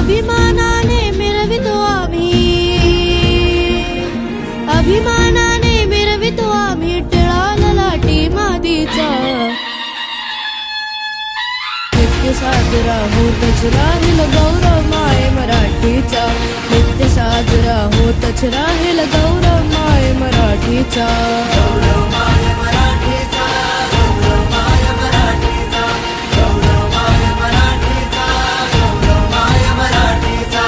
अभिमानाने मिरवितो आम्ही, अभिमानाने मिरवितो आम्ही टिळा ललाटी मादीचा. नित्य साजरा होतच राहील गौरव माय मराठीचा, नित्य साजरा होतच राहील गौरव माय मराठीचा. गौरव माय मराठीचा, गौरव माय मराठीचा, गौरव माय मराठीचा, गौरव माय मराठीचा.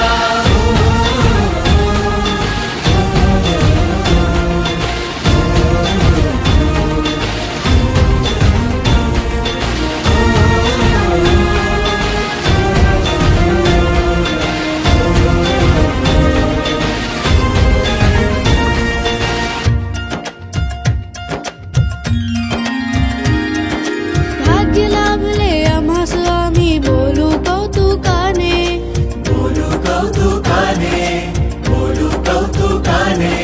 भाग्य लाभले आम्हास आम्ही बोलू कौतुकाने, बोलू कौतुकाने, बोलू कौतुकाने.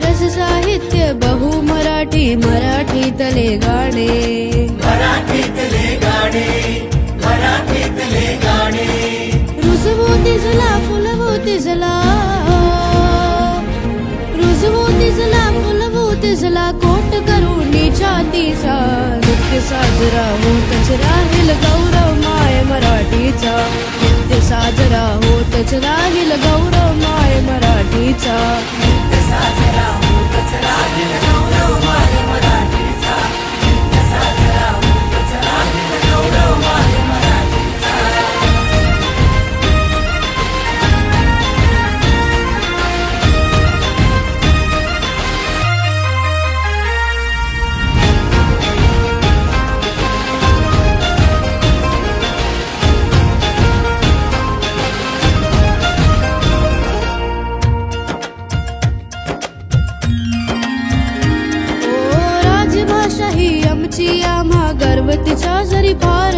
रस साहित्य बहु मराठी, मराठीतले गाणे. मराठीतले गाणे, मराठीतले गाणे. रुजवू तिजला फुलवू तिजला, रुजवू तिजला फुलवू तिजला कोट करून छातीचा. नित्य साजरा होतच राहील गौरव माय मराठीचा, नित्य साजरा होतच राहील गौरव माय मराठीचा. नित्य साजरा होतच राहील गौरव माय मराठीचा, नित्य साजरा होतच राहील गौरव माय मराठीचा. राजभाषा ही आमची आम्हा गर्वतीचा जरी फार,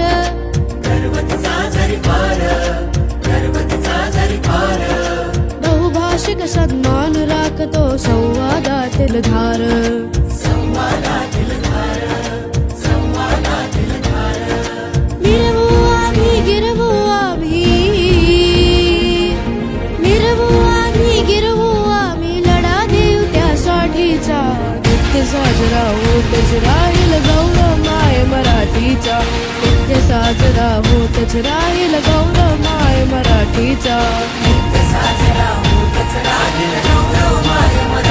गर्वतीचा जरी फार, गर्वतीचा जरी फार. बहुभाषिक सन्मान राखतो संवादातील धार. संवादातील धार, संवादातील धार. मिरवू आम्ही गिरवू आम्ही, मिरवू आम्ही गिरवू आम्ही लढा देऊ त्यासाठीचा. नित्य साजरा होतच राहील गौरव माय मराठीचा, नित्य साजरा होतच राहील गौरव माय मराठीचा. नित्य साजरा होतच राहील गौरव माय मराठीचा.